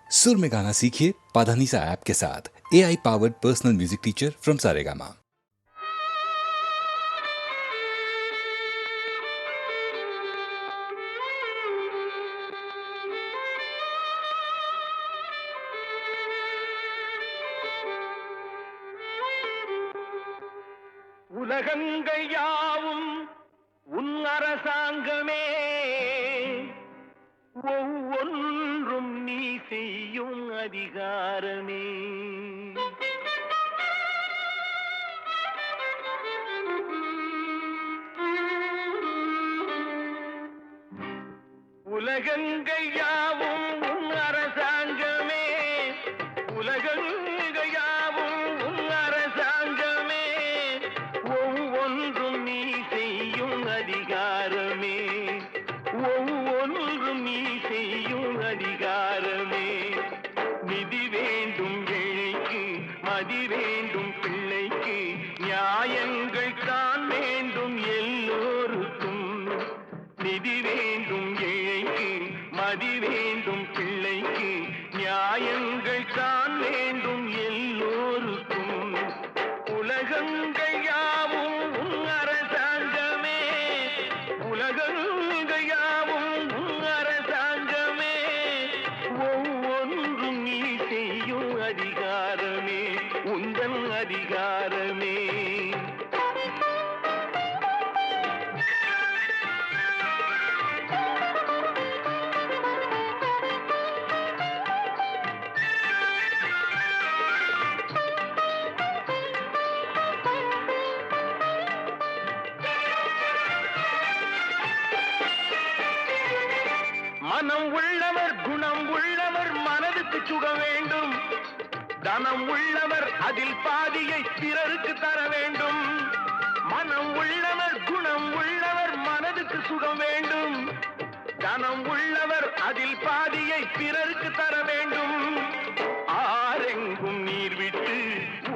सुर में गाना सीखिए पाधानीसा ऐप के साथ। AI powered personal music teacher from Saregama. உலகங்கள் யாவும் உன் அரசாங்கமே, ஒவ்வொன்றும் நீ செய்யும் அதிகாரமே. உலகங்கள் யாவும் உன் அரசாங்கமே, உலகங்கள் யாவும் உன் அரசாங்கமே, ஒவ்வொன்றும் நீ செய்யும் அதிகாரமே, ஒவ்வொன்றும் நீ செய்யும் அதிகாரமே. நிதி வேண்டும் ஏழைக்கு, மதி வேண்டும் பிள்ளைக்கு, நியாயங்கள் தான் வேண்டும் எல்லோருக்கும். நிதி வேண்டும் ஏழைக்கு, மதி வேண்டும் பிள்ளைக்கு, நியாயங்கள் தான் வேண்டும் எல்லோருக்கும். உலகங்கள் யாவும் உன் அரசாங்கமே, உலகங்கள் யாவும் உன் அரசாங்கமே, ஒவ்வொன்றும் நீ செய்யும் அதிகாரமே, உந்தன் அதிகாரமே. மனம் உள்ளவர் குணம் உள்ளவர் மனதுக்கு சுகம் வேண்டும். தனம் உள்ளவர் அதில் பாதியை பிறருக்கு தர வேண்டும். மனம் உள்ளவர் குணம் உள்ளவர் மனதுக்கு சுகம் வேண்டும். தனம் உள்ளவர் அதில் பாதியை பிறருக்கு தர வேண்டும். ஆரெங்கும் நீர் விட்டு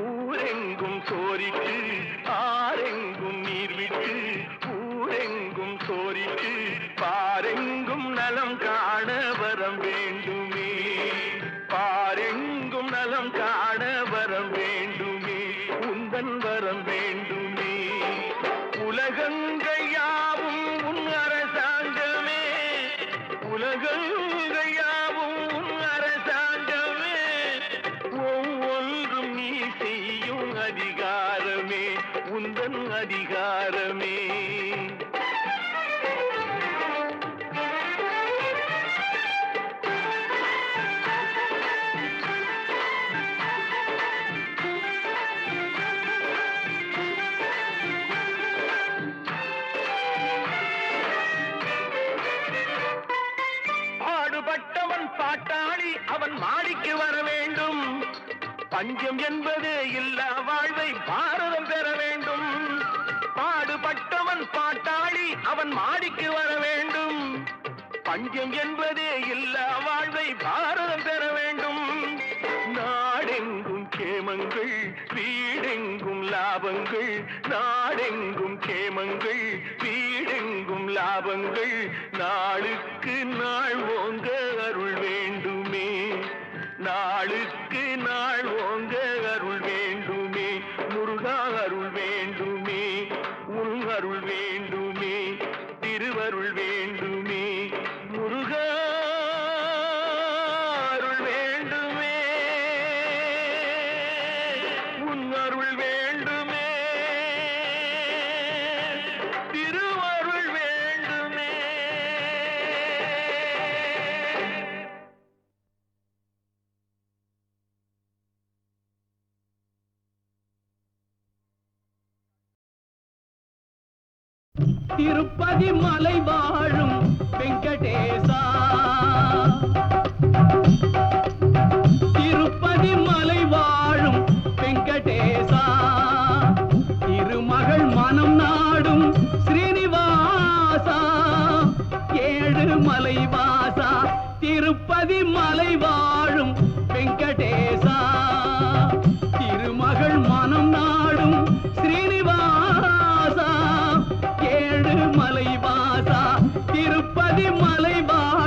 ஊரெங்கும் சோரிட்டு, ஆரெங்கும் நீர் விட்டு ஊரெங்கும் சோரிட்டு, பாரெங்கும் நலம் காண வரம் வேண்டுமே, பாரெங்கும் நலம் காண வரம் வேண்டுமே, உந்தன் வரம் வேண்டுமே. உலகங்கள் யாவும் உன் அரசாங்கமே, உலகங்கள் யாவும் உன் அரசாங்கமே, ஒவ்வொன்றும் நீ செய்யும் அதிகாரமே, உந்தன் அதிகாரமே. பாடுபட்டவன் பாட்டாளி அவன் மாடிக்கு வர வேண்டும். பஞ்சம் என்பது இல்லா வாழ்வை பாரதம் பெற வேண்டும். பாடுபட்டவன் பாட்டாளி அவன் மாடிக்கு வர வேண்டும். பஞ்சம் என்பது இல்லா வாழ்வை பாரதம் பெற வேண்டும். நாடெங்கும் கேமங்கள், வீடெங்கும் லாபங்கள், நாடெங்கும் கேமங்கள், வீடெங்கும் லாபங்கள், நாளுக்கு நாள் ஓங்க அருள் வேண்டுமே, நாளுக்கு நாள் ஓங்க அருள் வேண்டுமே, முருகா அருள் வேண்டுமே, உன் அருள் வேண்டுமே, திருவருள் வேண்டுமே, முருகா அருள் வேண்டுமே, உன் அருள் வேண்டுமே, திருவருள் வேண்டுமே. திருப்பதி மலை வாழும் வெங்கடேசா, திருப்பதி மலை வாழும் வெங்கடேசா, திருமகள் மனம் நாடும் ஸ்ரீனிவாசா, ஏழு மலை வாசா, திருப்பதி மலை வாழும் வெங்கடேசா, திருமகள் மனம் நாடும் ஸ்ரீனிவாசா, ஏழு மலை வாசா, திருப்பதி மலை வாழும்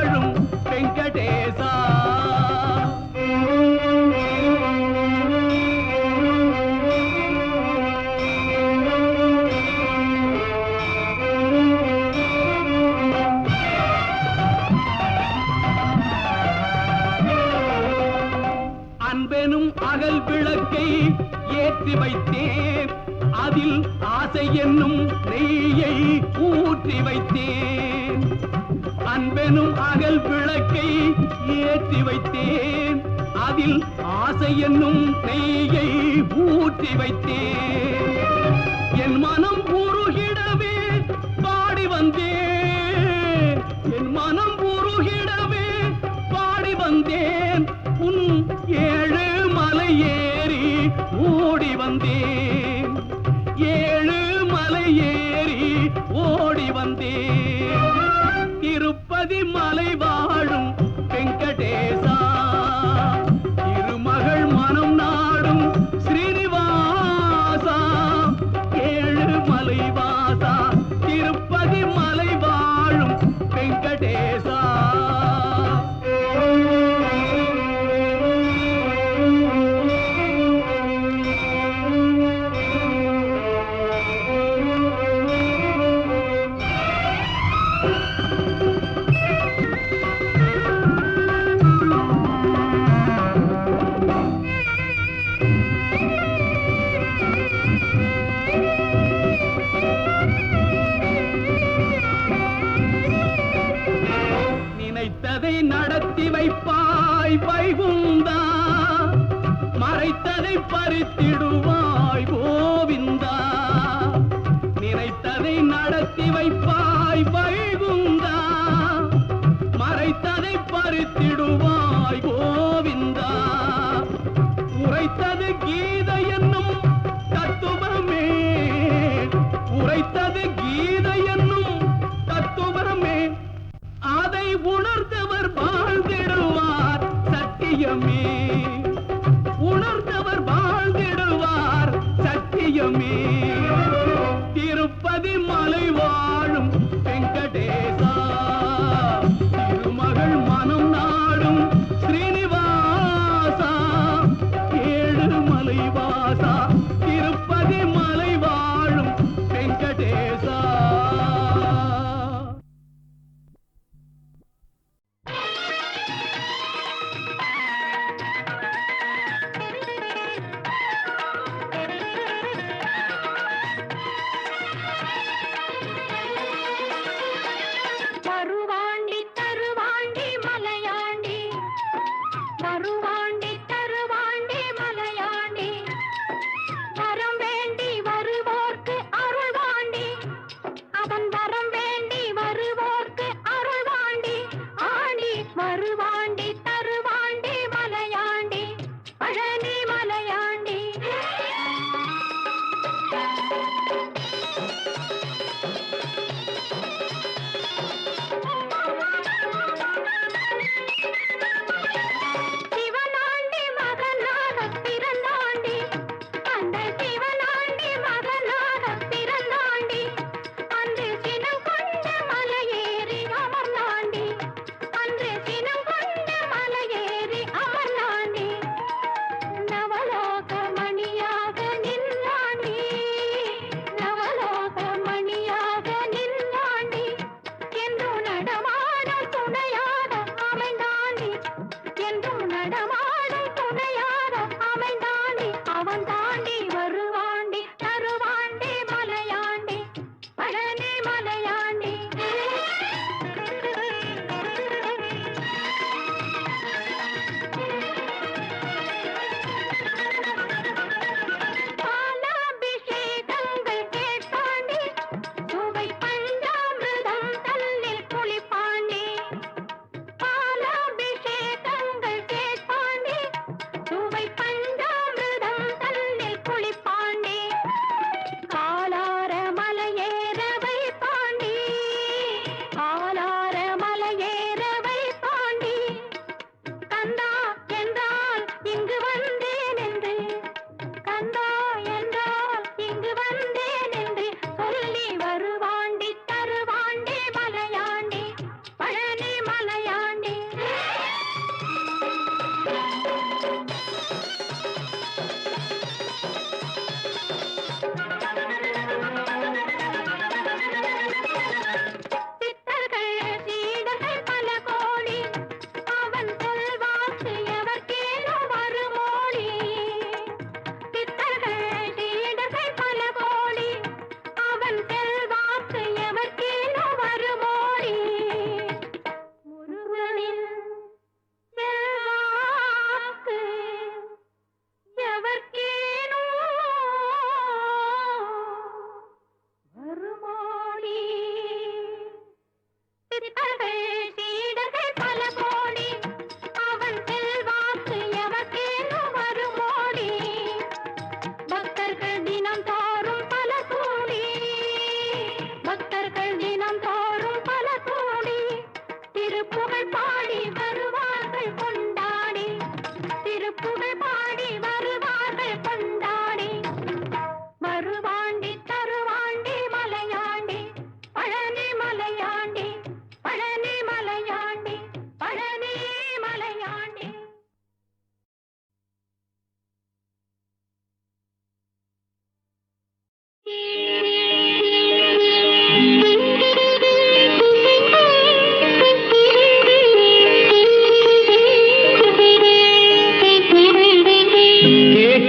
அகல் விளக்கை ஏற்றி வைத்தேன், அதில் ஆசை என்னும் நெய்யை ஊற்றி வைத்தேன். அன்பெனும் அகல் விளக்கை ஏற்றி வைத்தேன், அதில் ஆசை என்னும் நெய்யை ஊற்றி வைத்தேன். என் மனம் உருகிடவே பாடி வந்தேன், என் மனம் உருகிடவே பாடி வந்தேன். உன் ஏழு மலை ஏறி ஓடி வந்தேன், ஏழு மலை ஏறி ஓடி வந்தேன். திருப்பதி மலை வாழும் வெங்கடேசா, திருமகள் மனம் நாடும் ஸ்ரீனிவாசா, ஏழு மலை வாசா, திருப்பதி மலை வாழும் வெங்கடேசா. நினைத்ததை நடத்தி வைப்பாய் வைகுந்தா, மறைத்ததை பறித்திடுவாய் கோவிந்தா. நினைத்ததை நடத்தி வைப்பாய் வைகுந்தா, மறைத்ததை பறித்திடுவாய் கோவிந்தா. உரைத்தது கீதை என்னும் தத்துவமே, உரைத்தது கீதை என்னும் தத்துவமே, அதை உணர்ந்தவர் வாழ்ந்திடுவார் சத்தியமே, உணர்ந்தவர் வாழ்ந்திடுவார் சத்தியமே. திருப்பதி மலை வாழும் வெங்கடேசா, திருமகள் மனம் நாடும் ஸ்ரீனிவாசா, ஏழு மலை வாசா, திருப்பதி மலை வாழும் வெங்கடேசா. வருவாண்டி தருவாண்டி மலையாண்டி, வருவாண்டி தருவாண்டி மலையாண்டி, வரம் வேண்டி வருவோர்க்கு அருள்வாண்டி, அவன் வரம் வேண்டி வருவோர்க்கு அருள்வாண்டி, ஆண்டி வருவாண்டி தருவாண்டி மலையாண்டி, பழனி மலையாண்டி. சிவனாண்டி மகனாக பிறந்தாண்டி, அந்த சிவனாண்டி மகனாக பிறந்தாண்டி, அன்று சினம் கொண்ட மலையேறி அமர்ந்தாண்டி, அன்று சினம் கொண்ட மலையேறி அமர்ந்தாண்டி, நவலோக மணியாக நின்றாண்டி, நவலோக மணியாக நின்றாண்டி, என்றும் நடமாடும் துணையாக அமைந்தாண்டி, என்றும் நடமாடும் துணையாக அமைந்தாண்டி, அவன் தாண்டி வருவாண்டி தருவாண்டி மலையாண்டி, பழனி மலையாண்டி. பாலாபிஷேகங்கள் கேட்பாண்டி, சுவை பஞ்சாமிர்தம் தன்னில் குளிப்பாண்டி, பாலாபிஷேகங்கள் கேட்பாண்டி,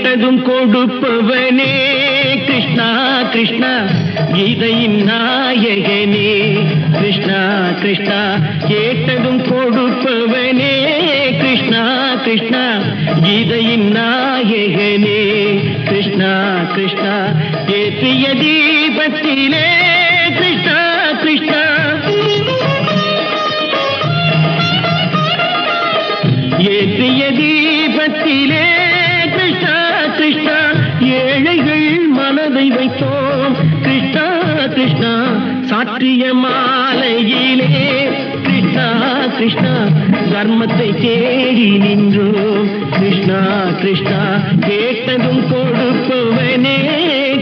கேட்டதும் கொடுப்பவனே கிருஷ்ணா கிருஷ்ணா கீதையின் நாயகனே கிருஷ்ணா கிருஷ்ணா கேட்டதும் கொடுப்பவனே கிருஷ்ணா கிருஷ்ணா கீதையின் நாயகனே கிருஷ்ணா கிருஷ்ணா ஏற்றிய தீபத்திலே கிருஷ்ணா கிருஷ்ணா ஏற்றிய தீபத்திலே கிருஷ்ணா கிருஷ்ணா ஏழைகள் மனதை வைத்தோம் கிருஷ்ணா கிருஷ்ணா சாற்றிய மாலையிலே கிருஷ்ணா கிருஷ்ணா தர்மத்தை தேடி நின்றோம் கிருஷ்ணா கிருஷ்ணா கேட்டதும் கொடுப்பவனே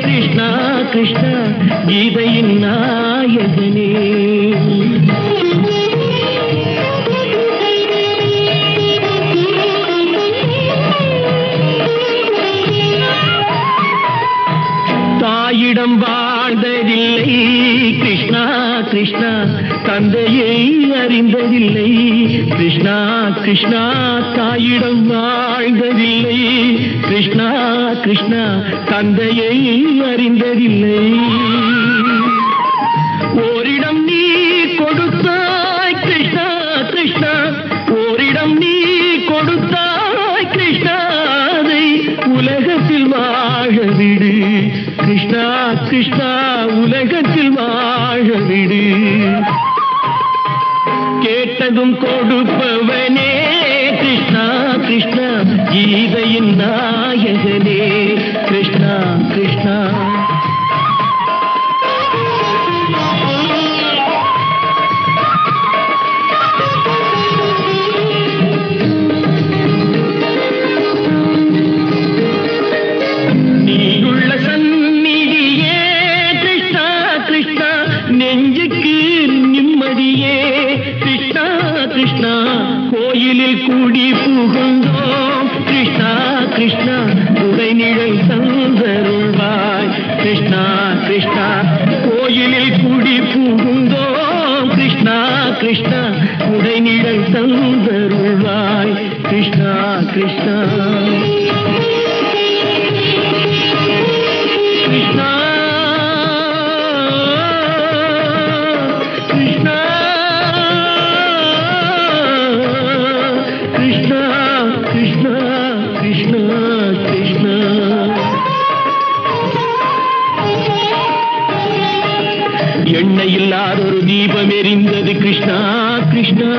கிருஷ்ணா கிருஷ்ணா கீதையின் நாயகனே தாயிடம் வாழ்ந்ததில்லை கிருஷ்ணா கிருஷ்ணா தந்தையை அறிந்ததில்லை கிருஷ்ணா கிருஷ்ணா தாயிடம் வாழ்ந்ததில்லை கிருஷ்ணா கிருஷ்ணா தந்தையை அறிந்ததில்லை ஓரிடம் நீ கொடுத்தாய் கிருஷ்ணா கிருஷ்ணா ஓரிடம் நீ கொடுத்தாய் கிருஷ்ணா அதை உலகத்தில் வாழ விடு கிருஷ்ணா கிருஷ்ணா உலகத்தில் வாழ விடு கேட்டதும் கொடுப்பவனே கிருஷ்ணா கிருஷ்ணா கீதையின் நாயகனே கிருஷ்ணா கிருஷ்ணா நெஞ்சுக்கு நிம்மதியே கிருஷ்ணா கிருஷ்ணா கோயிலில் கூடி புகுந்தோம் கிருஷ்ணா கிருஷ்ணா உடைநிழல் தந்தருள்வாய் கிருஷ்ணா கிருஷ்ணா கோயிலில் கூடி புகுந்தோம் கிருஷ்ணா கிருஷ்ணா உடைநிழல் தந்தருள்வாய் கிருஷ்ணா கிருஷ்ணா கிருஷ்ணா எண்ணெய் இல்லாத ஒரு தீபம் எரிந்தது கிருஷ்ணா கிருஷ்ணா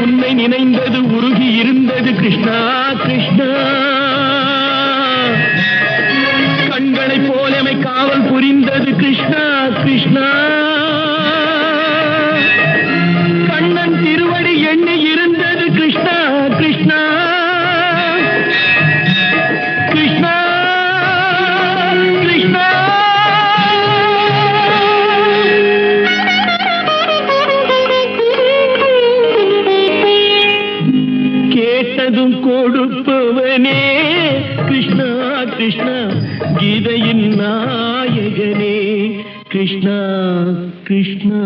உன்னை நினைந்தது உருகி இருந்தது கிருஷ்ணா கிருஷ்ணா கண்களை போலமை காவல் புரிந்தது கிருஷ்ணா கிருஷ்ணா கண்ணன் திருவடி எண்ணி இருந்தது கிருஷ்ணா கிருஷ்ணா கிருஷ்ணா கிருஷ்ணா கேட்டதும் கொடுப்பவனே கிருஷ்ணா கிருஷ்ணா கீதையின் நாயகனே கிருஷ்ணா கிருஷ்ணா